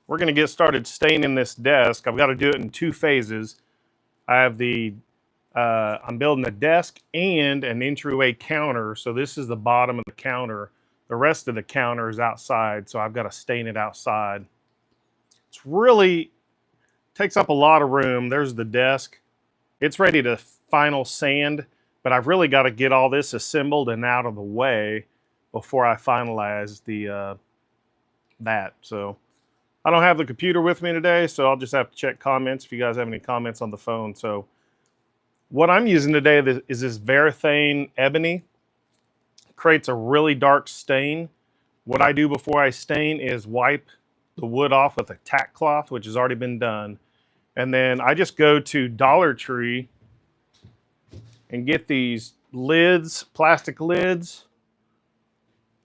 we're going to get started staining this desk. I've got to do it in 2 phases. I have I'm building a desk and an entryway counter. So this is the bottom of the counter. The rest of the counter is outside, so I've got to stain it outside. It's really takes up a lot of room. There's the desk. It's ready to final sand, but I've really got to get all this assembled and out of the way before I finalize that. So I don't have the computer with me today, so I'll just have to check comments if you guys have any comments on the phone. So what I'm using today is this Varathane Ebony. Creates a really dark stain. What I do before I stain is wipe the wood off with a tack cloth, which has already been done. And then I just go to Dollar Tree and get these lids, plastic lids,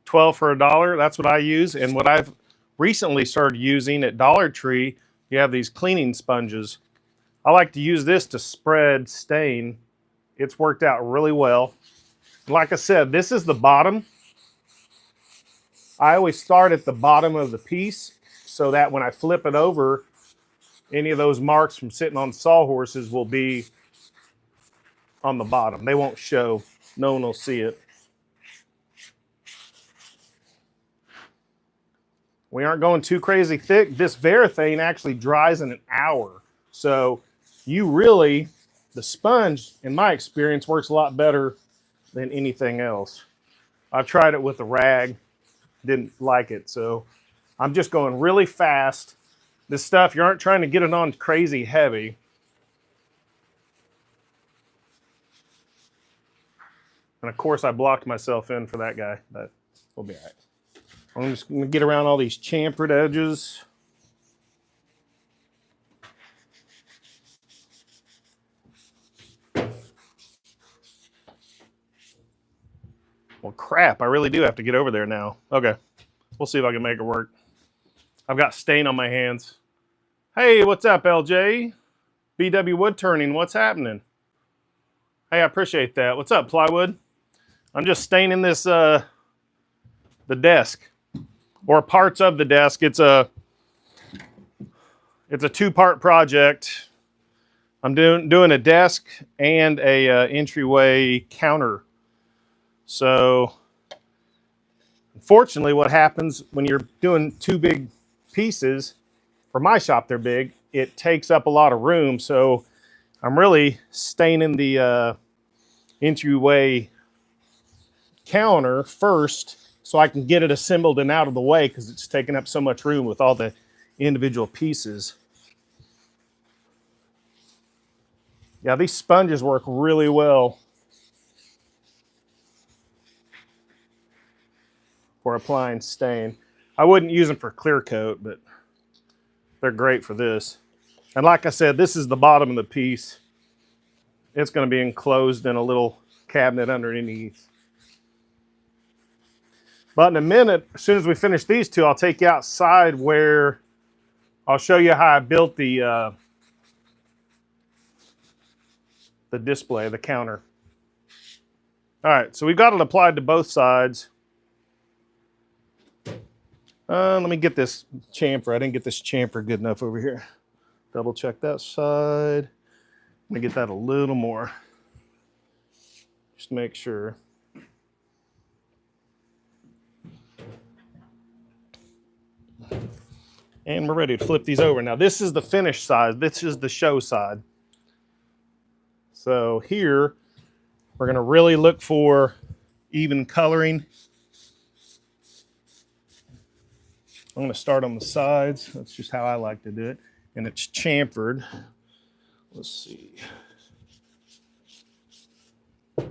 12 for $1. That's what I use. And what I've recently started using at Dollar Tree, you have these cleaning sponges. I like to use this to spread stain. It's worked out really well. Like I said, this is the bottom. I always start at the bottom of the piece so that when I flip it over, any of those marks from sitting on sawhorses will be on the bottom. They won't show. No one will see it. We aren't going too crazy thick. This Varathane actually dries in an hour. So the sponge, in my experience, works a lot better than anything else. I've tried it with a rag, didn't like it, so I'm just going really fast. This stuff, you aren't trying to get it on crazy heavy. And of course I blocked myself in for that guy, but we'll be all right. I'm just gonna get around all these chamfered edges. Well, crap, I really do have to get over there now. Okay, we'll see if I can make it work. I've got stain on my hands. Hey, what's up, LJ? BW Wood Turning, what's happening? Hey, I appreciate that. What's up, Plywood? I'm just staining this, the desk, or parts of the desk. It's a 2-part project. I'm doing a desk and a entryway counter. So, unfortunately, what happens when you're doing 2 big pieces, for my shop they're big, it takes up a lot of room. So I'm really staining the entryway counter first so I can get it assembled and out of the way because it's taking up so much room with all the individual pieces. Yeah, these sponges work really well for applying stain. I wouldn't use them for clear coat, but they're great for this. And like I said, this is the bottom of the piece. It's going to be enclosed in a little cabinet underneath. But in a minute, as soon as we finish these 2, I'll take you outside where I'll show you how I built the display, the counter. All right, so we've got it applied to both sides. Let me get this chamfer. I didn't get this chamfer good enough over here. Double check that side. Let me get that a little more. Just make sure. And we're ready to flip these over. Now this is the finished side. This is the show side. So here, we're gonna really look for even coloring. I'm going to start on the sides. That's just how I like to do it. And it's chamfered. Let's see. I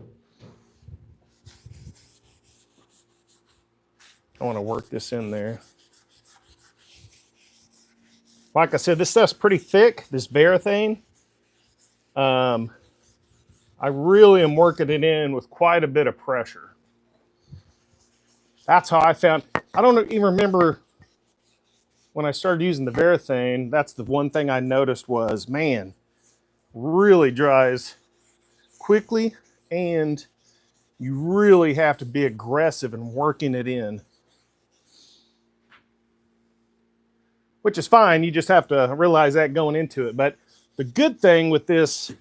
want to work this in there. Like I said, this stuff's pretty thick, this Varathane. I really am working it in with quite a bit of pressure. That's how I found, I don't even remember when I started using the Varathane, that's the one thing I noticed was, man, really dries quickly, and you really have to be aggressive in working it in. which is fine. You just have to realize that going into it. But the good thing with this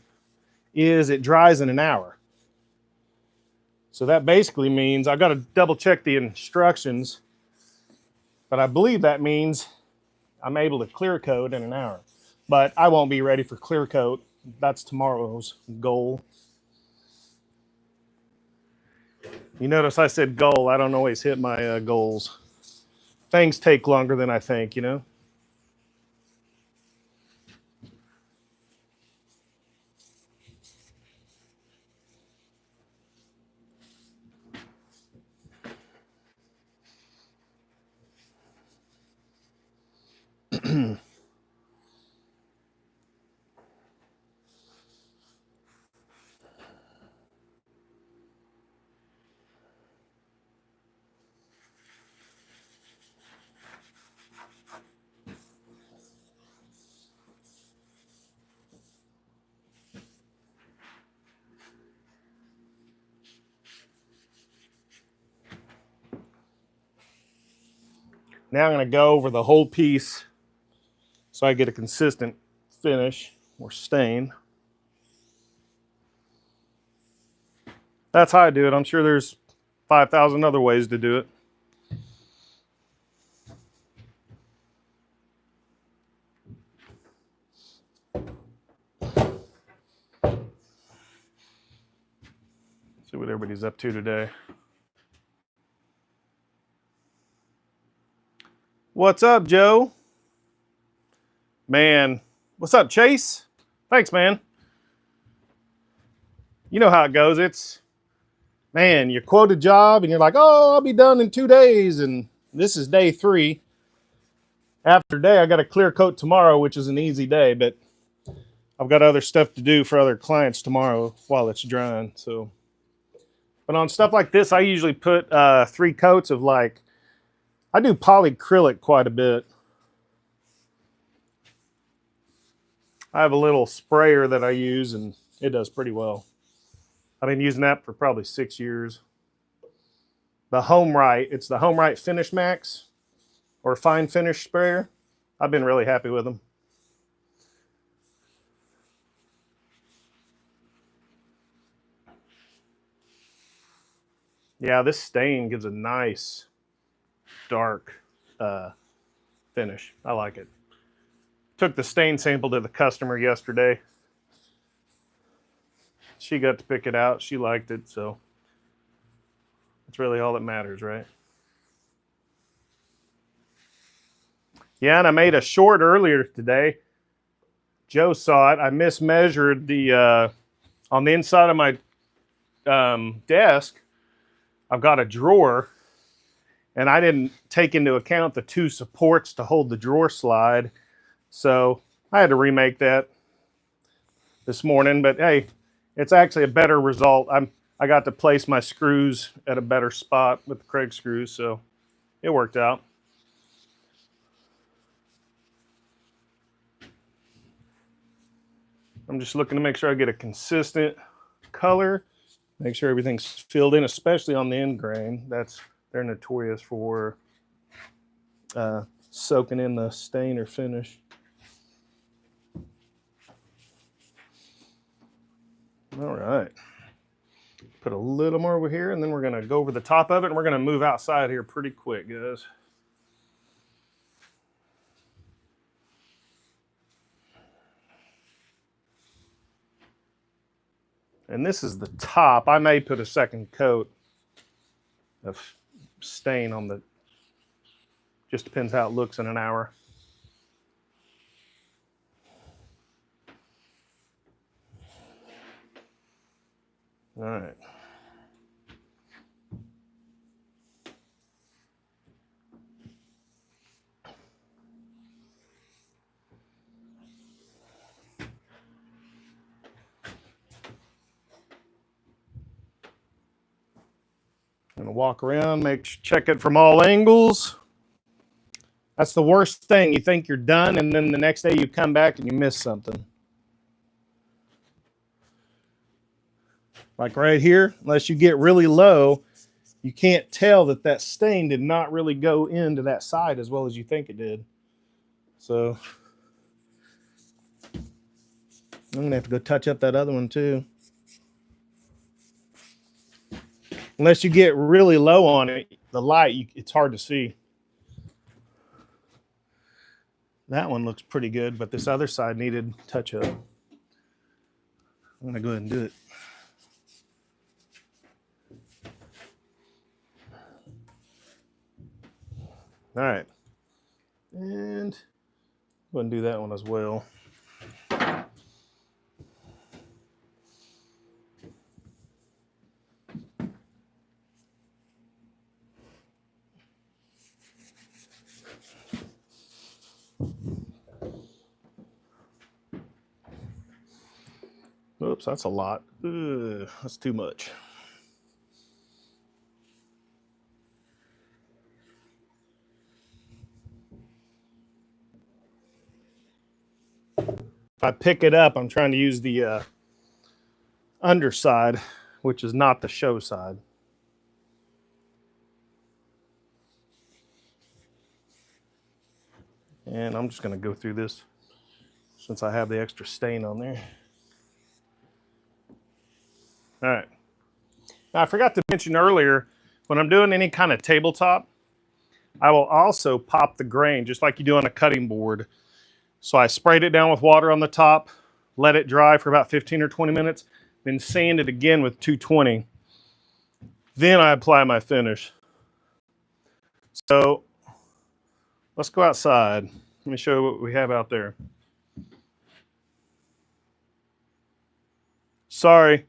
is it dries in an hour. So that basically means I've got to double check the instructions, but I believe that means I'm able to clear coat in an hour. But I won't be ready for clear coat. That's tomorrow's goal. You notice I said goal. I don't always hit my goals. Things take longer than I think, you know? Now I'm going to go over the whole piece so I get a consistent finish or stain. That's how I do it. I'm sure there's 5,000 other ways to do it. See what everybody's up to today. What's up, Joe? Man, what's up, Chase? Thanks, man. You know how it goes. It's, man, you quote a job and you're like, oh, I'll be done in 2 days. And this is day 3. After day, I got a clear coat tomorrow, which is an easy day, but I've got other stuff to do for other clients tomorrow while it's drying. So, but on stuff like this, I usually put 3 coats of like, I do polyacrylic quite a bit. I have a little sprayer that I use and it does pretty well. I've been using that for probably 6 years. The HomeRite, it's the HomeRite Finish Max or Fine Finish sprayer. I've been really happy with them. Yeah, this stain gives a nice dark finish. I like it. Took the stain sample to the customer yesterday. She got to pick it out. She liked it, so that's really all that matters, right? Yeah, and I made a short earlier today. Joe saw it. I mismeasured the on the inside of my desk. I've got a drawer, and I didn't take into account the 2 supports to hold the drawer slide. So I had to remake that this morning, but hey, it's actually a better result. I got to place my screws at a better spot with the Craig screws, so it worked out. I'm just looking to make sure I get a consistent color, make sure everything's filled in, especially on the end grain. They're notorious for soaking in the stain or finish. All right. Put a little more over here, and then we're going to go over the top of it, and we're going to move outside here pretty quick, guys. And this is the top. I may put a second coat of stain on the, just depends how it looks in an hour. All right. I'm gonna walk around, check it from all angles. That's the worst thing. You think you're done, and then the next day you come back and you miss something. Like right here, unless you get really low, you can't tell that stain did not really go into that side as well as you think it did. So I'm gonna have to go touch up that other one too. Unless you get really low on it, the light, it's hard to see. That one looks pretty good, but this other side needed touch up. I'm gonna go ahead and do it. All right, and go ahead and do that one as well. Oops, that's a lot. Ugh, that's too much. If I pick it up, I'm trying to use the underside, which is not the show side. And I'm just gonna go through this since I have the extra stain on there. All right. Now, I forgot to mention earlier, when I'm doing any kind of tabletop, I will also pop the grain just like you do on a cutting board. So I sprayed it down with water on the top, let it dry for about 15 or 20 minutes, then sand it again with 220. Then I apply my finish. So let's go outside. Let me show you what we have out there. Sorry.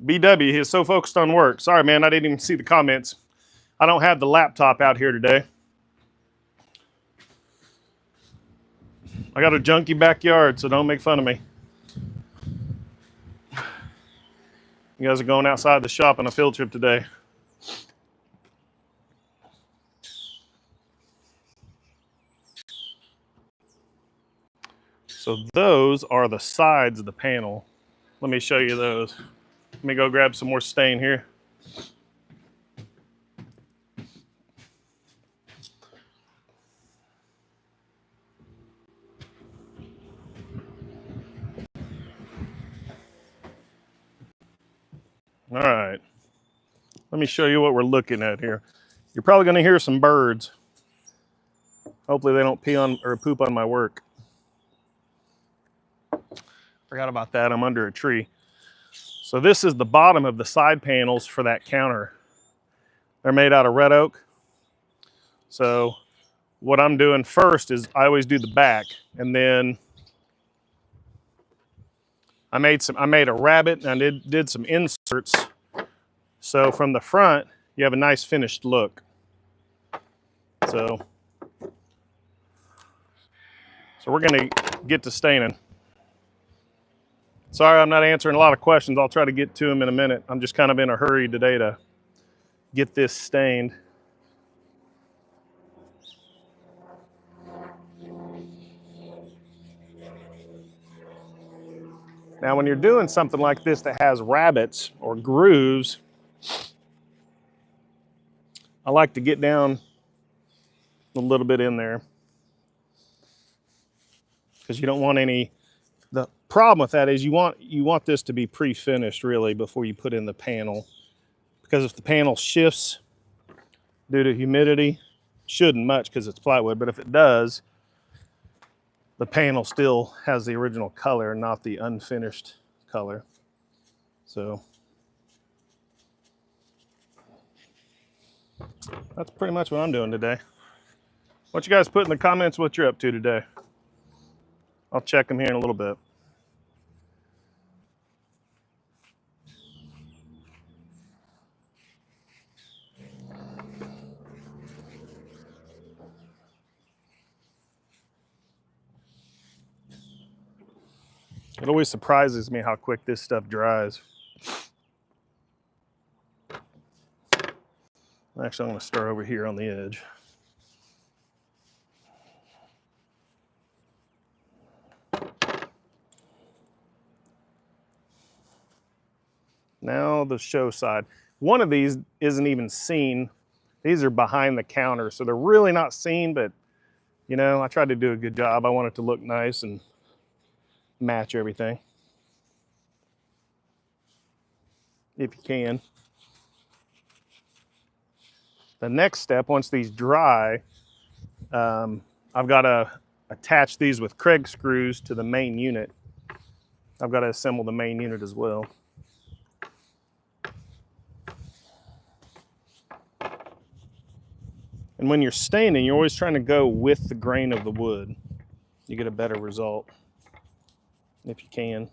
BW, he is so focused on work. Sorry, man, I didn't even see the comments. I don't have the laptop out here today. I got a junky backyard, so don't make fun of me. You guys are going outside the shop on a field trip today. So those are the sides of the panel. Let me show you those. Let me go grab some more stain here. All right. Let me show you what we're looking at here. You're probably going to hear some birds. Hopefully they don't pee on or poop on my work. Forgot about that. I'm under a tree. So this is the bottom of the side panels for that counter. They're made out of red oak. So what I'm doing first is I always do the back, and then I made a rabbet and I did some inserts. So from the front, you have a nice finished look. So we're gonna get to staining. Sorry, I'm not answering a lot of questions. I'll try to get to them in a minute. I'm just kind of in a hurry today to get this stained. Now, when you're doing something like this that has rabbets or grooves, I like to get down a little bit in there because you don't want any. The problem with that is you want this to be pre-finished really before you put in the panel, because if the panel shifts due to humidity, shouldn't much because it's plywood, but if it does, the panel still has the original color, not the unfinished color. So that's pretty much what I'm doing today. Why don't you guys put in the comments what you're up to today? I'll check them here in a little bit. It always surprises me how quick this stuff dries. Actually, I'm going to start over here on the edge. Now the show side. One of these isn't even seen. These are behind the counter, so they're really not seen, but you know, I tried to do a good job. I want it to look nice and match everything, if you can. The next step, once these dry, I've got to attach these with Craig screws to the main unit. I've got to assemble the main unit as well. And when you're staining, you're always trying to go with the grain of the wood. You get a better result, if you can.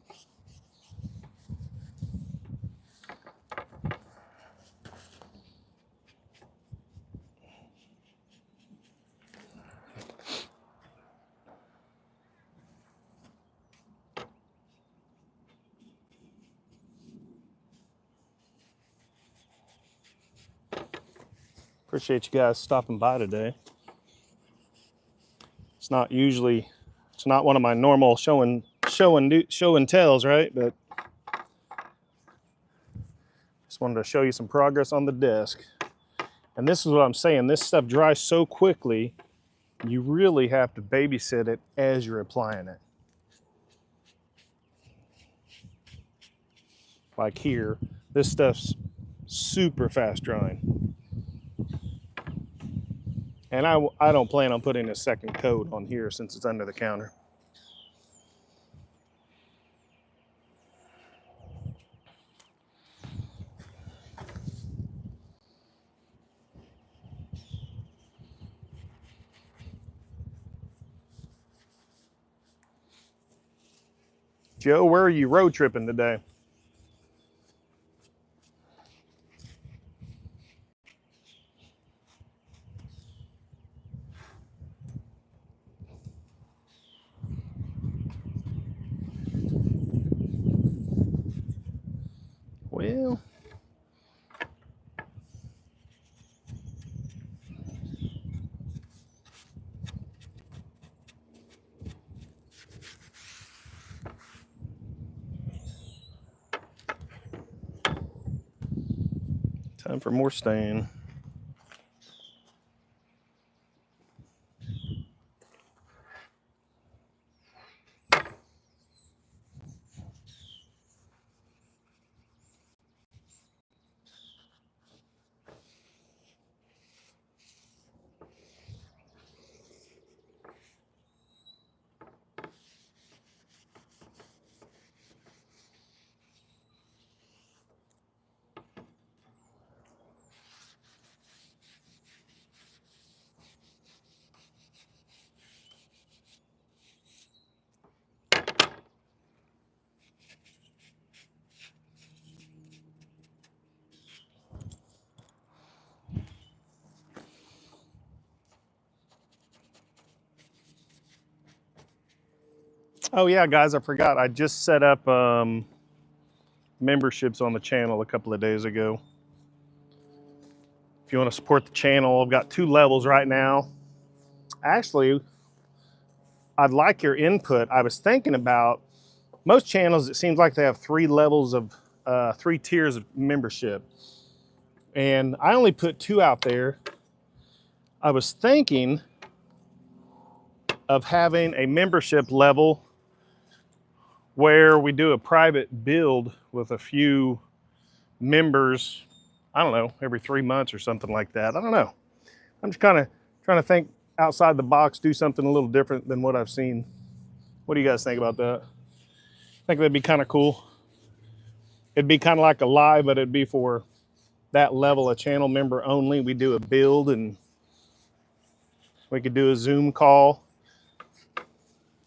Appreciate you guys stopping by today. It's not one of my normal show and tells, right? But just wanted to show you some progress on the desk. And this is what I'm saying. This stuff dries so quickly, you really have to babysit it as you're applying it. Like here, this stuff's super fast drying. And I don't plan on putting a second coat on here since it's under the counter. Joe, where are you road tripping today? Well, time for more stain. Oh yeah, guys, I forgot. I just set up memberships on the channel a couple of days ago. If you want to support the channel, I've got 2 levels right now. Actually, I'd like your input. I was thinking about most channels, it seems like they have 3 levels of 3 tiers of membership. And I only put 2 out there. I was thinking of having a membership level where we do a private build with a few members, I don't know, every 3 months or something like that. I don't know. I'm just kind of trying to think outside the box, do something a little different than what I've seen. What do you guys think about that? I think that'd be kind of cool. It'd be kind of like a live, but it'd be for that level of channel member only. We do a build and we could do a Zoom call.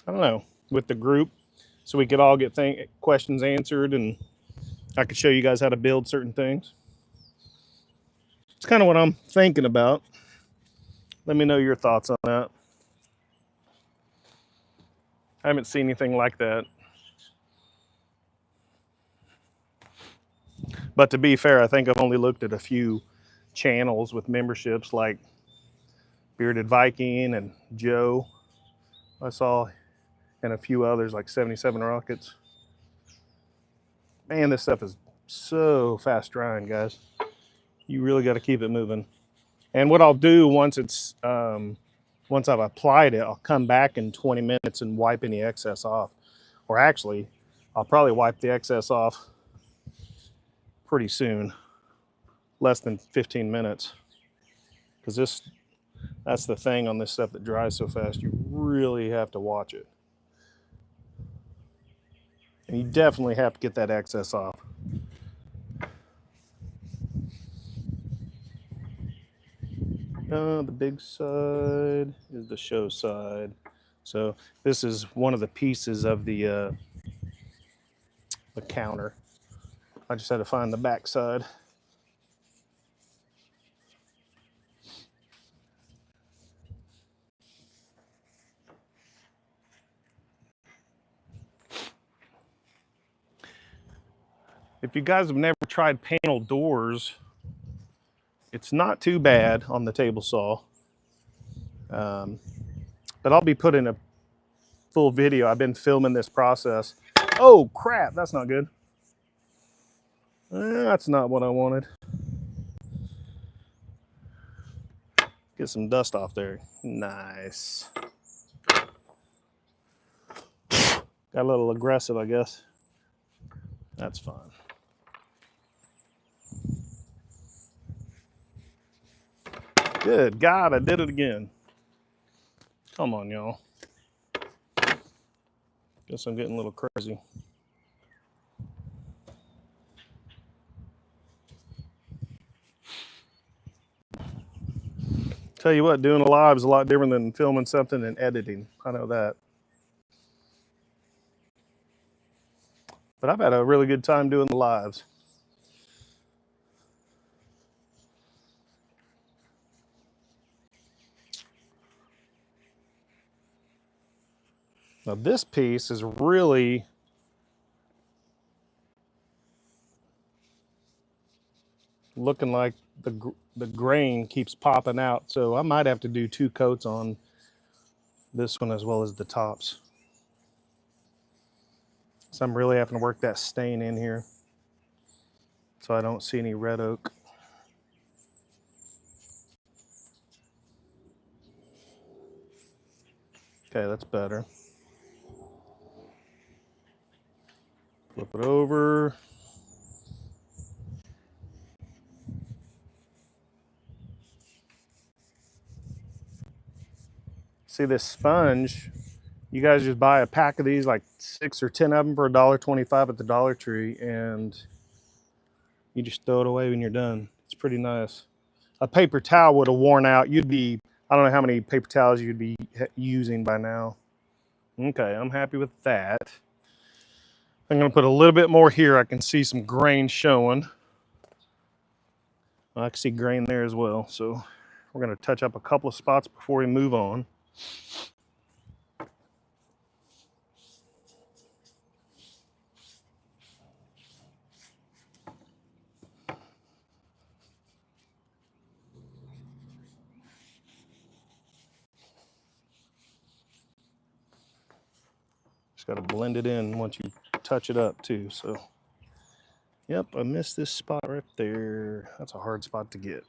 I don't know, with the group, so we could all get questions answered, and I could show you guys how to build certain things. It's kind of what I'm thinking about. Let me know your thoughts on that. I haven't seen anything like that. But to be fair, I think I've only looked at a few channels with memberships like Bearded Viking and Joe, I saw, and a few others like 77 Rockets. Man, this stuff is so fast drying, guys. You really got to keep it moving. And what I'll do once I've applied it, I'll come back in 20 minutes and wipe any excess off. Or actually, I'll probably wipe the excess off pretty soon, less than 15 minutes. Because that's the thing on this stuff that dries so fast. You really have to watch it. And you definitely have to get that excess off. The big side is the show side. So this is one of the pieces of the counter. I just had to find the back side. If you guys have never tried panel doors, it's not too bad on the table saw. But I'll be putting a full video. I've been filming this process. Oh crap, that's not good. That's not what I wanted. Get some dust off there. Nice. Got a little aggressive, I guess. That's fine. Good God, I did it again. Come on, y'all. Guess I'm getting a little crazy. Tell you what, doing a live is a lot different than filming something and editing. I know that. But I've had a really good time doing the lives. Now this piece is really looking like the grain keeps popping out. So I might have to do 2 coats on this one as well as the tops. So I'm really having to work that stain in here so I don't see any red oak. Okay, that's better. Flip it over. See this sponge, you guys just buy a pack of these, like 6 or 10 of them for $1.25 at the Dollar Tree, and you just throw it away when you're done. It's pretty nice. A paper towel would have worn out. I don't know how many paper towels you'd be using by now. Okay, I'm happy with that. I'm gonna put a little bit more here. I can see some grain showing. I can see grain there as well. So we're gonna touch up a couple of spots before we move on. Just gotta blend it in once you touch it up too. So, yep, I missed this spot right there. That's a hard spot to get.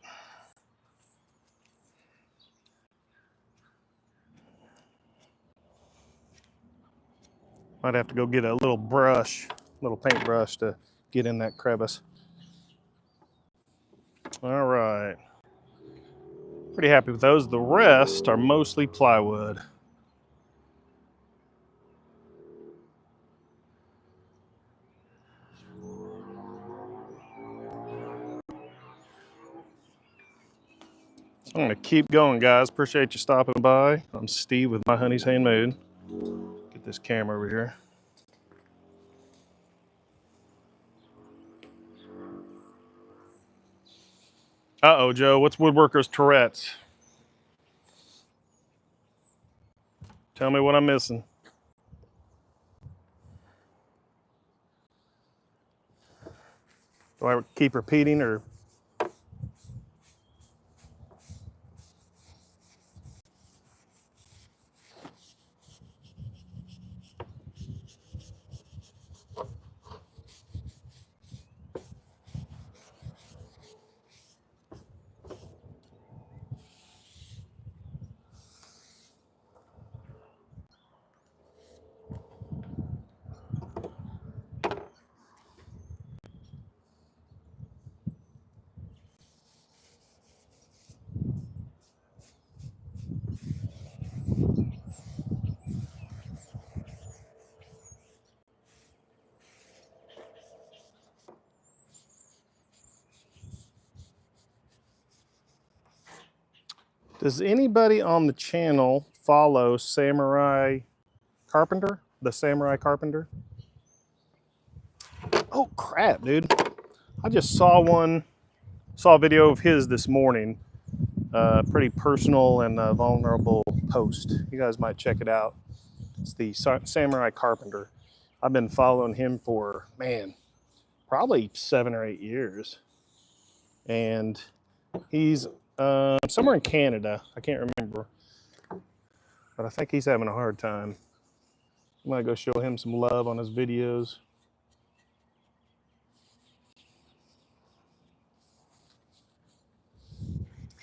Might have to go get a little brush, little paintbrush to get in that crevice. All right. Pretty happy with those. The rest are mostly plywood. So I'm gonna keep going, guys. Appreciate you stopping by. I'm Steve with My Honey's Handmade. Get this camera over here. Uh-oh, Joe, what's woodworker's Tourette's? Tell me what I'm missing. Do I keep repeating or? Does anybody on the channel follow Samurai Carpenter? The Samurai Carpenter? Oh crap, dude. I just saw a video of his this morning. Pretty personal and vulnerable post. You guys might check it out. It's the Samurai Carpenter. I've been following him for, man, probably 7 or 8 years. And he's somewhere in Canada. I can't remember. But I think he's having a hard time. I'm going to go show him some love on his videos.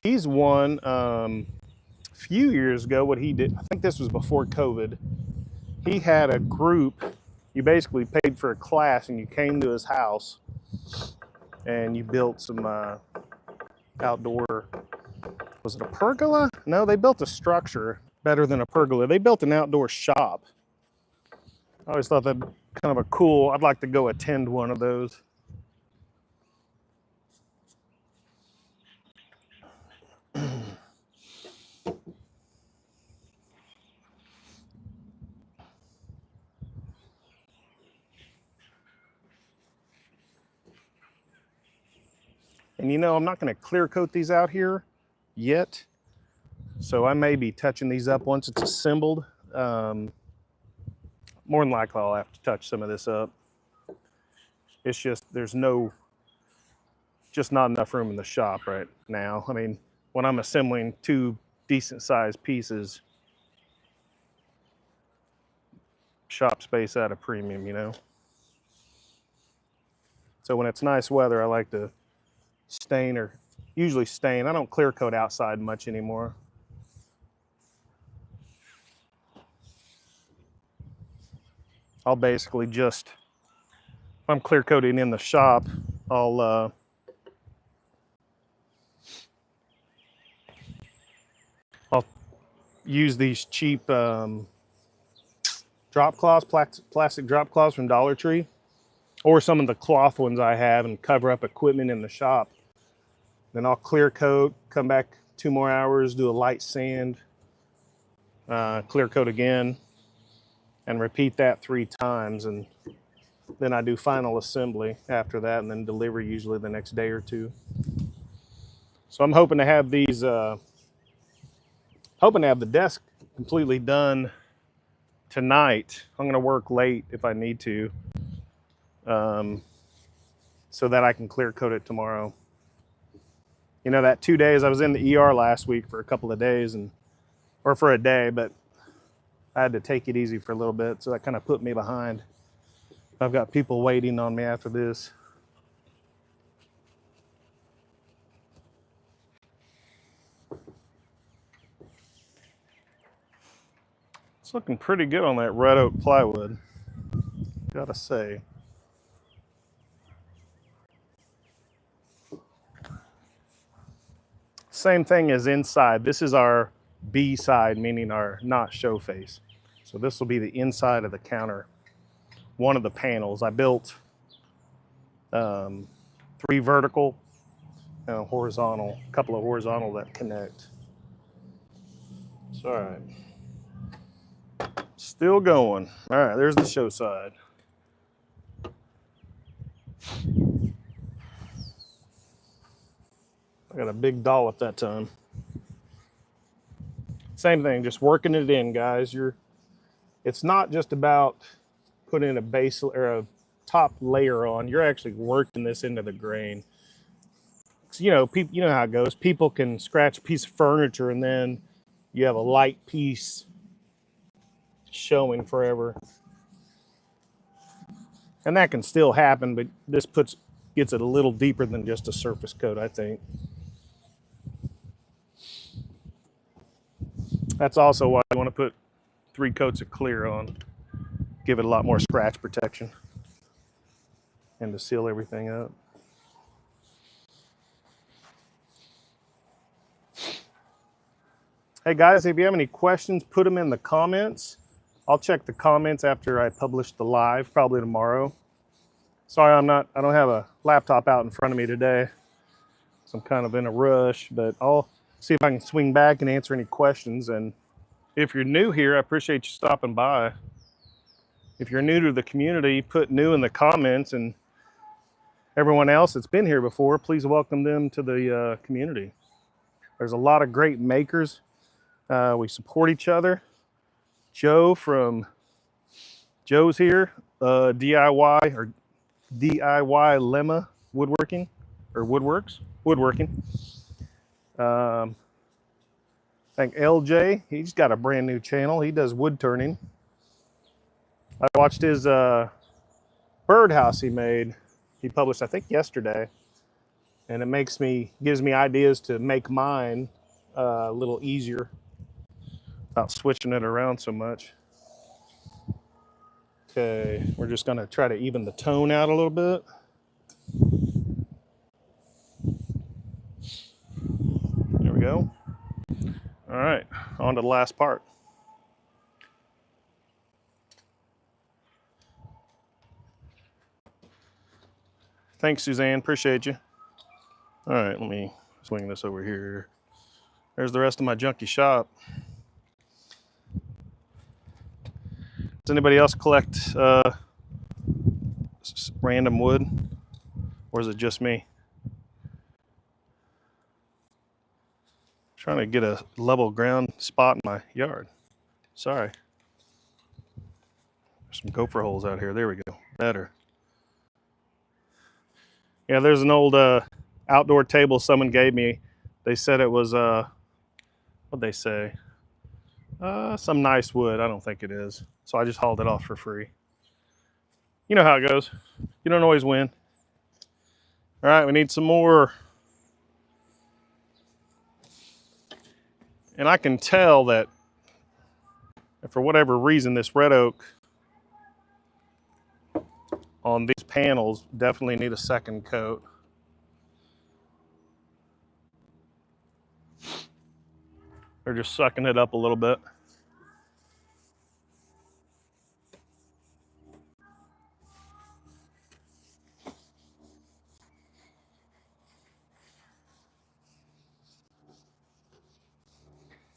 He's won a few years ago. What he did, I think this was before COVID. He had a group. You basically paid for a class and you came to his house and you built some outdoor, was it a pergola? No, they built a structure better than a pergola. They built an outdoor shop. I always thought that kind of a cool, I'd like to go attend one of those. And you know, I'm not going to clear coat these out here yet. So I may be touching these up once it's assembled. More than likely I'll have to touch some of this up. It's just, there's just not enough room in the shop right now. I mean, when I'm assembling 2 decent sized pieces, shop space at a premium, you know. So when it's nice weather, I like to usually stain. I don't clear coat outside much anymore. I'll basically just, if I'm clear coating in the shop, I'll use these cheap drop cloths, plastic drop cloths from Dollar Tree, or some of the cloth ones I have, and cover up equipment in the shop. Then I'll clear coat, come back 2 more hours, do a light sand, clear coat again, and repeat that 3 times. And then I do final assembly after that, and then deliver usually the next day or 2. So I'm hoping to have these, hoping to have the desk completely done tonight. I'm gonna work late if I need to, so that I can clear coat it tomorrow. You know, that 2 days, I was in the ER last week for a couple of days, or for a day, but I had to take it easy for a little bit, so that kind of put me behind. I've got people waiting on me after this. It's looking pretty good on that red oak plywood, gotta say. Same thing as inside. This is our B side, meaning our not show face. So this will be the inside of the counter. One of the panels. I built 3 vertical and a horizontal, a couple of horizontal that connect. It's all right. Still going. All right, there's the show side. I got a big dollop that time. Same thing, just working it in, guys. It's not just about putting a base or a top layer on. You're actually working this into the grain. So, you know, you know how it goes. People can scratch a piece of furniture and then you have a light piece showing forever. And that can still happen, but this gets it a little deeper than just a surface coat, I think. That's also why I want to put 3 coats of clear on. Give it a lot more scratch protection and to seal everything up. Hey guys, if you have any questions, put them in the comments. I'll check the comments after I publish the live, probably tomorrow. Sorry, I don't have a laptop out in front of me today, so I'm kind of in a rush, but see if I can swing back and answer any questions. And if you're new here, I appreciate you stopping by. If you're new to the community, put new in the comments, and everyone else that's been here before, please welcome them to the community. There's a lot of great makers. We support each other. Joe's here, DIY or DIY Lemma Woodworking or Woodworks, Woodworking. I think LJ, he's got a brand new channel. He does wood turning. I watched his birdhouse he made. He published, I think, yesterday, and it gives me ideas to make mine a little easier without switching it around so much. Okay, we're just gonna try to even the tone out a little bit. There we go. All right, on to the last part. Thanks, Suzanne, appreciate you. All right, let me swing this over here. There's the rest of my junky shop. Does anybody else collect random wood, or is it just me? Trying to get a level ground spot in my yard. Sorry. There's some gopher holes out here. There we go. Better. Yeah, there's an old outdoor table someone gave me. They said it was, what'd they say? Some nice wood. I don't think it is. So I just hauled it off for free. You know how it goes. You don't always win. All right, we need some more. And I can tell that for whatever reason, this red oak on these panels definitely need a second coat. They're just sucking it up a little bit.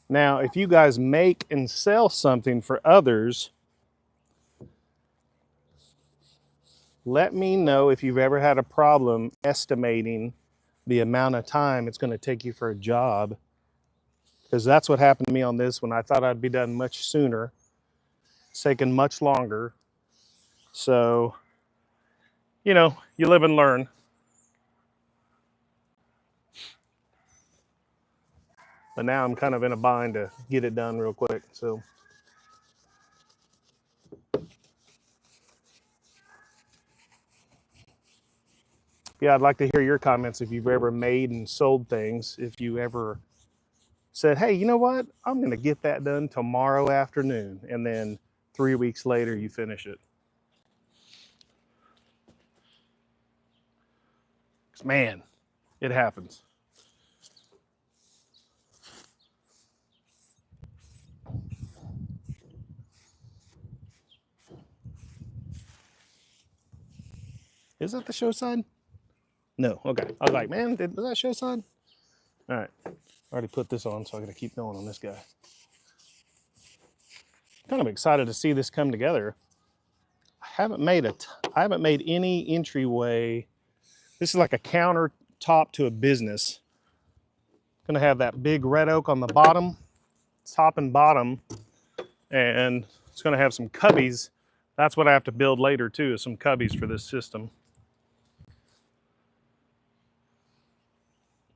Now, if you guys make and sell something for others, let me know if you've ever had a problem estimating the amount of time it's going to take you for a job. Because that's what happened to me on this one. I thought I'd be done much sooner. It's taken much longer. So, you know, you live and learn. But now I'm kind of in a bind to get it done real quick. So, yeah, I'd like to hear your comments if you've ever made and sold things. If you ever said, hey, you know what? I'm going to get that done tomorrow afternoon. And then 3 weeks later, you finish it. 'Cause, man, it happens. Is that the show sign? No. Okay. I was like, man, was that show sign? All right. I already put this on, so I got to keep going on this guy. Kind of excited to see this come together. I haven't made any entryway. This is like a countertop to a business. Gonna have that big red oak on the bottom, top and bottom, and it's gonna have some cubbies. That's what I have to build later too, is some cubbies for this system.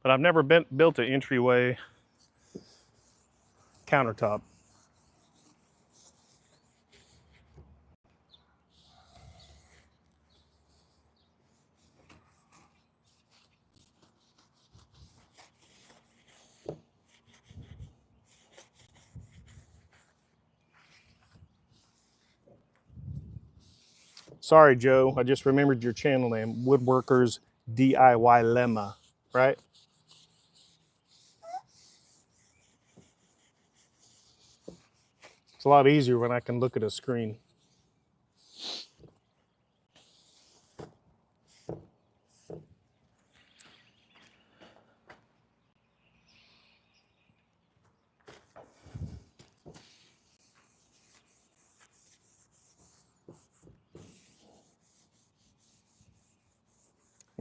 But I've never built an entryway countertop. Sorry, Joe, I just remembered your channel name, Woodworkers DIY Lemma, right? It's a lot easier when I can look at a screen.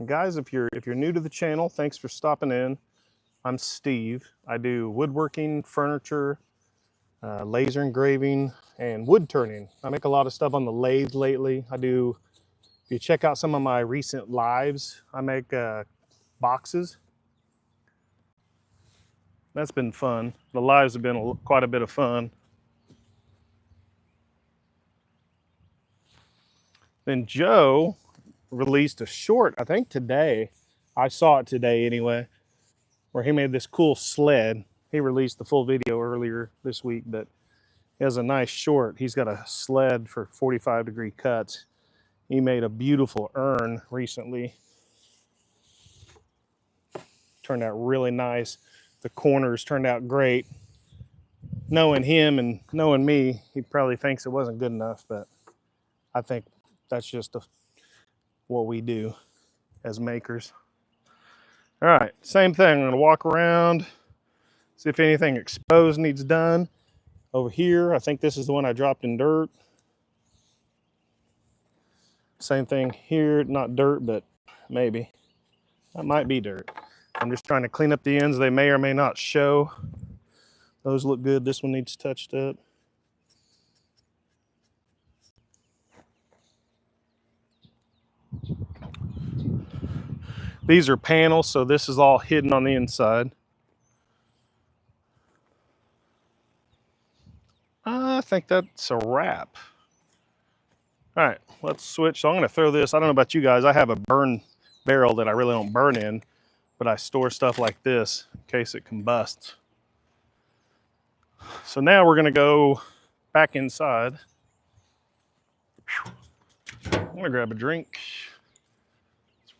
And guys, if you're new to the channel, thanks for stopping in. I'm Steve. I do woodworking, furniture, laser engraving, and wood turning. I make a lot of stuff on the lathe lately. If you check out some of my recent lives, I make boxes. That's been fun. The lives have been quite a bit of fun. Then Joe released a short, I think today. I saw it today anyway, where he made this cool sled. He released the full video earlier this week, but he has a nice short. He's got a sled for 45-degree cuts. He made a beautiful urn recently. Turned out really nice. The corners turned out great. Knowing him and knowing me, he probably thinks it wasn't good enough, but I think that's just what we do as makers. All right, same thing. I'm gonna walk around, see if anything exposed needs done. Over here, I think this is the one I dropped in dirt. Same thing here, not dirt, but maybe. That might be dirt. I'm just trying to clean up the ends. They may or may not show. Those look good. This one needs touched up. These are panels, so this is all hidden on the inside. I think that's a wrap. All right, let's switch. So I'm gonna throw this, I don't know about you guys, I have a burn barrel that I really don't burn in, but I store stuff like this in case it combusts. So now we're gonna go back inside. I'm gonna grab a drink. So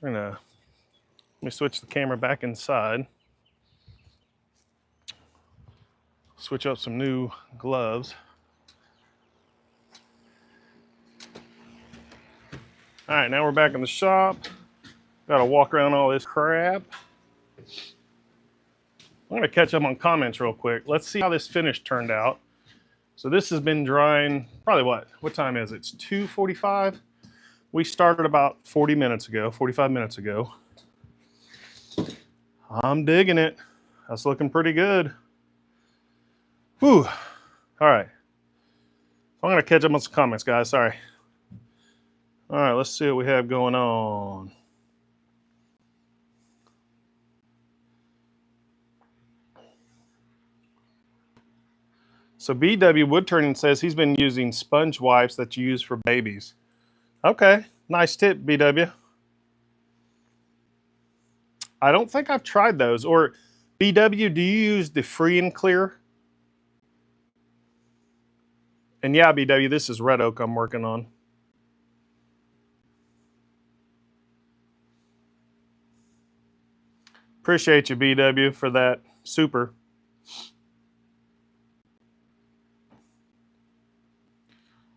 let me switch the camera back inside. Switch up some new gloves. All right, now we're back in the shop. Gotta walk around all this crap. I'm gonna catch up on comments real quick. Let's see how this finish turned out. So this has been drying, probably what time is it? It's 2:45. We started about 45 minutes ago. I'm digging it. That's looking pretty good. Whew. All right. I'm gonna catch up on some comments, guys, sorry. All right, let's see what we have going on. So BW Woodturning says he's been using sponge wipes that you use for babies. Okay, nice tip, BW. I don't think I've tried those. Or BW, do you use the free and clear? And yeah, BW, this is red oak I'm working on. Appreciate you, BW, for that. Super.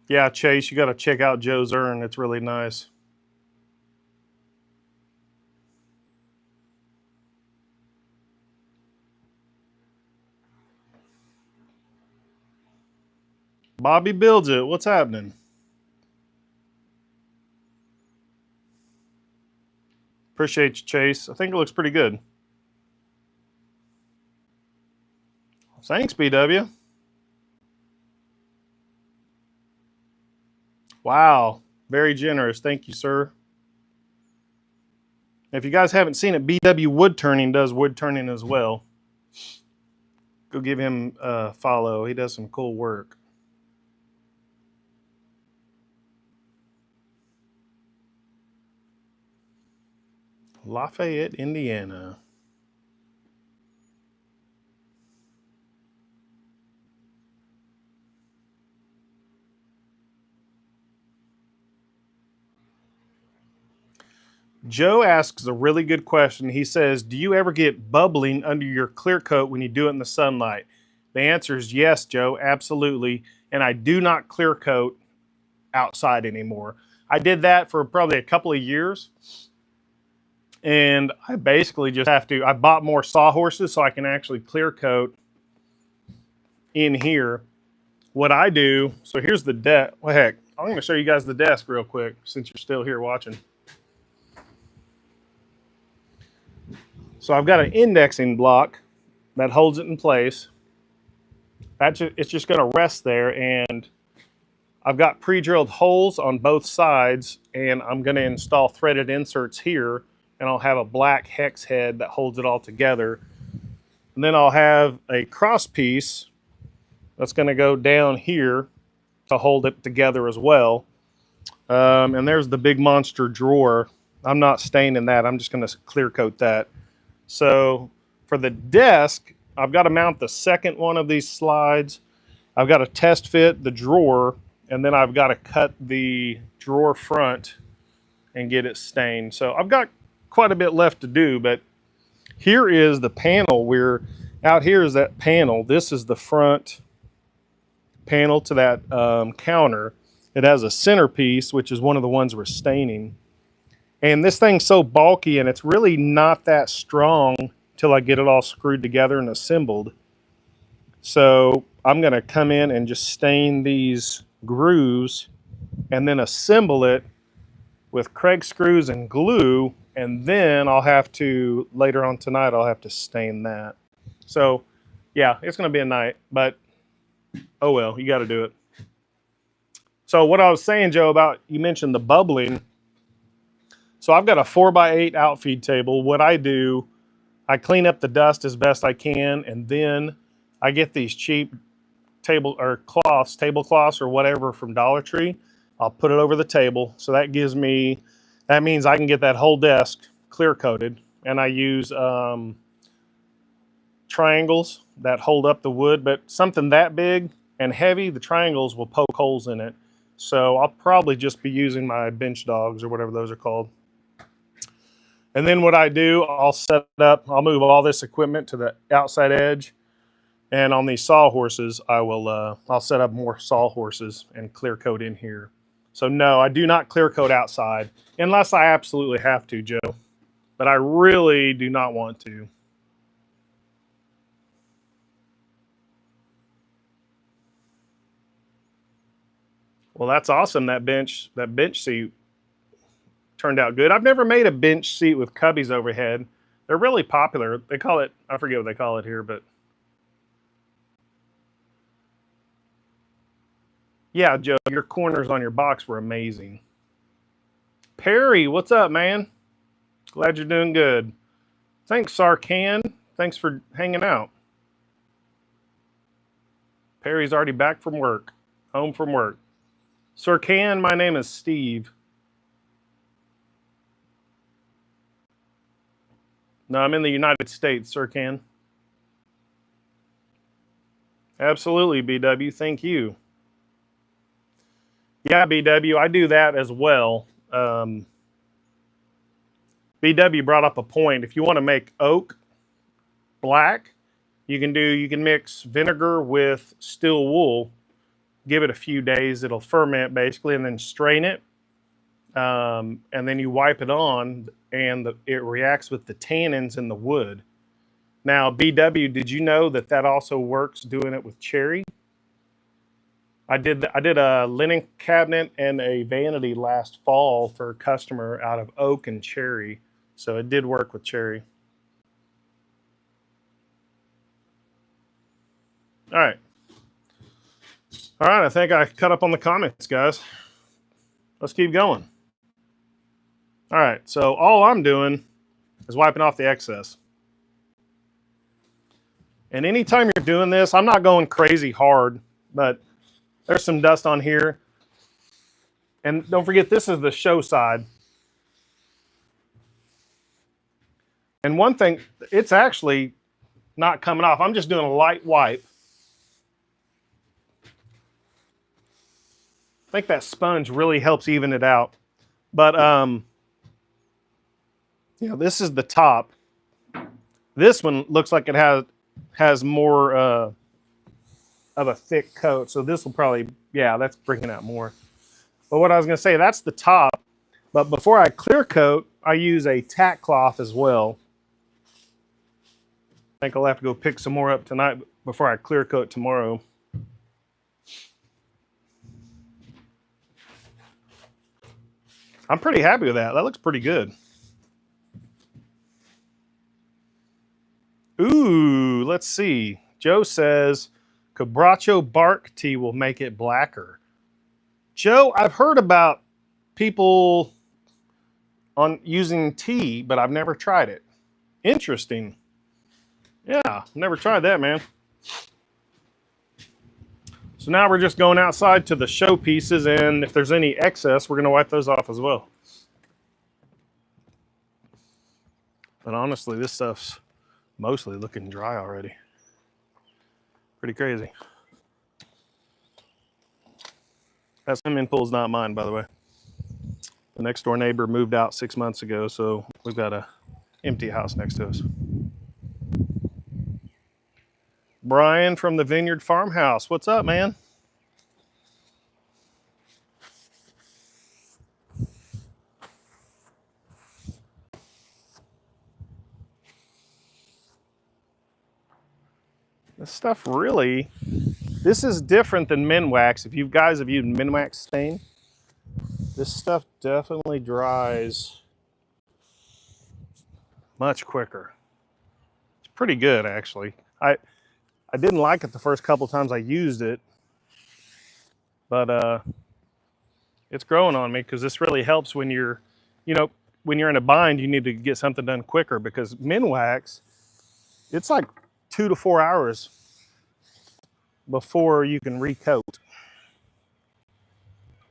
Yeah, Chase, you got to check out Joe's urn. It's really nice. Bobby builds it. What's happening? Appreciate you, Chase. I think it looks pretty good. Thanks, BW. Wow, very generous. Thank you, sir. If you guys haven't seen it, BW Woodturning does wood turning as well. Go give him a follow. He does some cool work. Lafayette, Indiana. Joe asks a really good question. He says, do you ever get bubbling under your clear coat when you do it in the sunlight? The answer is yes, Joe, absolutely. And I do not clear coat outside anymore. I did that for probably a couple of years. And I basically just I bought more sawhorses so I can actually clear coat in here. What I do, so here's the deck. Well, heck, I'm gonna show you guys the desk real quick since you're still here watching. So I've got an indexing block that holds it in place. It's just going to rest there, and I've got pre-drilled holes on both sides, and I'm going to install threaded inserts here, and I'll have a black hex head that holds it all together. And then I'll have a cross piece that's going to go down here to hold it together as well. And there's the big monster drawer. I'm not staining that. I'm just going to clear coat that. So for the desk, I've got to mount the second one of these slides. I've got to test fit the drawer, and then I've got to cut the drawer front and get it stained. So I've got quite a bit left to do, but here is the panel. Out here is that panel. This is the front panel to that counter. It has a centerpiece, which is one of the ones we're staining. And this thing's so bulky, and it's really not that strong till I get it all screwed together and assembled. So I'm going to come in and just stain these grooves and then assemble it with Craig screws and glue. And then I'll have to, later on tonight, I'll have to stain that. So yeah, it's going to be a night, but oh well, you got to do it. So what I was saying, Joe, about you mentioned the bubbling. So I've got a 4x8 outfeed table. What I do, I clean up the dust as best I can, and then I get these cheap tablecloths or whatever from Dollar Tree. I'll put it over the table. So that means I can get that whole desk clear coated, and I use triangles that hold up the wood, but something that big and heavy, the triangles will poke holes in it. So I'll probably just be using my bench dogs or whatever those are called. And then what I do, I'll move all this equipment to the outside edge. And on these sawhorses, I'll set up more sawhorses and clear coat in here. So no, I do not clear coat outside unless I absolutely have to, Joe. But I really do not want to. Well, that's awesome. That bench seat turned out good. I've never made a bench seat with cubbies overhead. They're really popular. They call it, I forget what they call it here, but yeah, Joe, your corners on your box were amazing. Perry, what's up, man? Glad you're doing good. Thanks, Sarkan. Thanks for hanging out. Perry's already back from work, home from work. Sarkan, my name is Steve. No, I'm in the United States, Sarkan. Absolutely, BW. Thank you. Yeah, BW, I do that as well. BW brought up a point. If you want to make oak black, you can mix vinegar with steel wool. Give it a few days. It'll ferment basically, and then strain it. And then you wipe it on, and it reacts with the tannins in the wood. Now, BW, did you know that also works doing it with cherry? I did a linen cabinet and a vanity last fall for a customer out of oak and cherry, so it did work with cherry. All right, I think I cut up on the comments, guys. Let's keep going. All right, so all I'm doing is wiping off the excess. And anytime you're doing this, I'm not going crazy hard, but there's some dust on here. And don't forget, this is the show side. And one thing, it's actually not coming off. I'm just doing a light wipe. I think that sponge really helps even it out. But this is the top. This one looks like it has more of a thick coat, so this will probably, that's bringing out more. But what I was going to say, that's the top. But before I clear coat, I use a tack cloth as well. I think I'll have to go pick some more up tonight before I clear coat tomorrow. I'm pretty happy with that. That looks pretty good. Ooh, let's see. Joe says Cabracho bark tea will make it blacker. Joe, I've heard about people on using tea, but I've never tried it. Interesting. Yeah, never tried that, man. So now we're just going outside to the show pieces, and if there's any excess, we're going to wipe those off as well. But honestly, this stuff's mostly looking dry already. Pretty crazy. That swimming pool's not mine, by the way. The next door neighbor moved out 6 months ago, so we've got a empty house next to us. Brian from the Vineyard Farmhouse. What's up, man? This stuff really, this is different than Minwax. If you guys have used Minwax stain, this stuff definitely dries much quicker. It's pretty good, actually. I didn't like it the first couple times I used it, but it's growing on me because this really helps when you're, when you're in a bind, you need to get something done quicker because Minwax, it's like 2 to 4 hours before you can recoat.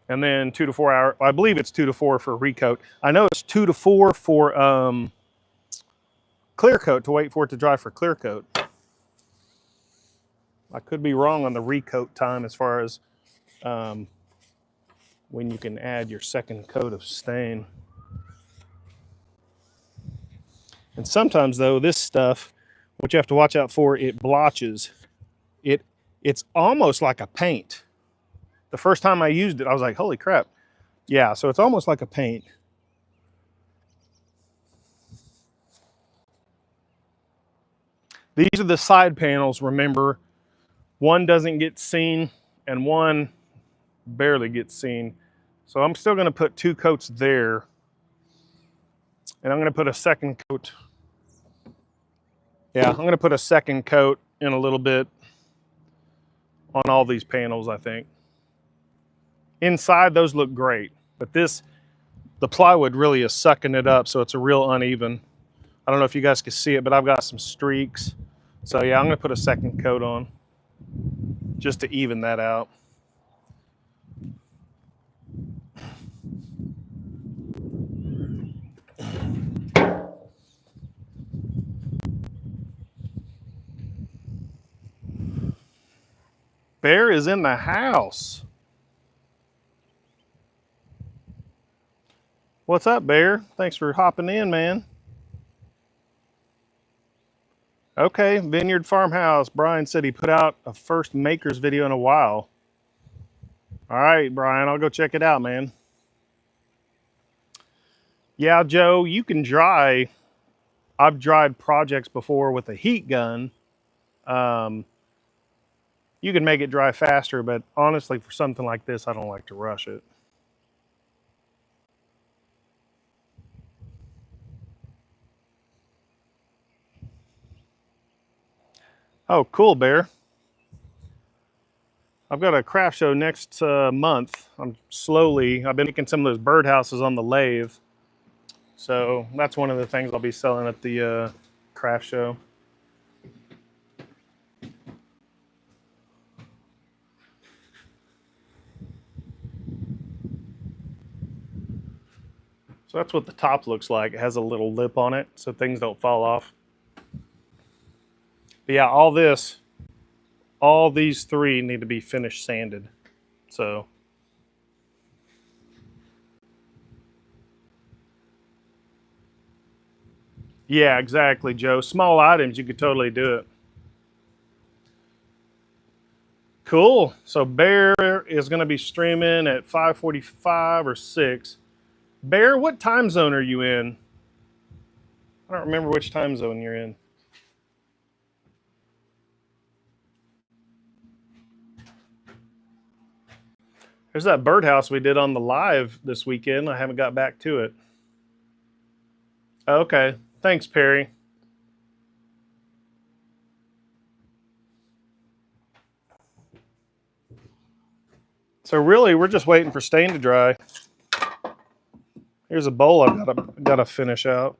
And then 2 to 4 hours, I believe it's 2 to 4 for recoat. I know it's 2 to 4 for clear coat, to wait for it to dry for clear coat. I could be wrong on the recoat time as far as when you can add your second coat of stain. And sometimes though, this stuff, what you have to watch out for, it blotches. It's almost like a paint. The first time I used it, I was like, holy crap. Yeah, so it's almost like a paint. These are the side panels, remember. One doesn't get seen and one barely gets seen. So I'm still gonna put 2 coats there. And I'm gonna put a second coat. Yeah, I'm gonna put a second coat in a little bit on all these panels, I think. Inside, those look great, but the plywood really is sucking it up, so it's a real uneven. I don't know if you guys can see it, but I've got some streaks. So yeah, I'm gonna put a second coat on just to even that out. Bear is in the house. What's up, Bear? Thanks for hopping in, man. Okay, Vineyard Farmhouse. Brian said he put out a first makers video in a while. All right, Brian, I'll go check it out, man. Yeah, Joe, you can dry. I've dried projects before with a heat gun. You can make it dry faster, but honestly, for something like this, I don't like to rush it. Oh, cool, Bear. I've got a craft show next month. I've been making some of those birdhouses on the lathe. So that's one of the things I'll be selling at the craft show. So that's what the top looks like. It has a little lip on it so things don't fall off. But yeah, all these 3 need to be finished sanded. So yeah, exactly, Joe. Small items, you could totally do it. Cool. So Bear is going to be streaming at 5:45 or 6. Bear, what time zone are you in? I don't remember which time zone you're in. There's that birdhouse we did on the live this weekend. I haven't got back to it. Okay. Thanks, Perry. So really, we're just waiting for stain to dry. Here's a bowl I've gotta finish out.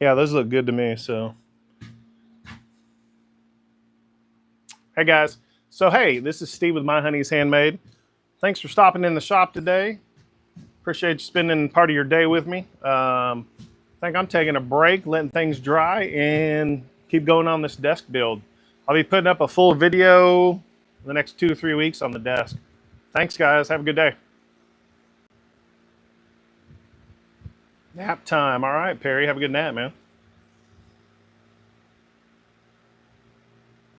Yeah, those look good to me. So, hey guys. So hey, this is Steve with My Honey's Handmade. Thanks for stopping in the shop today. Appreciate you spending part of your day with me. I think I'm taking a break, letting things dry, and keep going on this desk build. I'll be putting up a full video in the next 2 to 3 weeks on the desk. Thanks, guys. Have a good day. Nap time. All right, Perry. Have a good nap, man.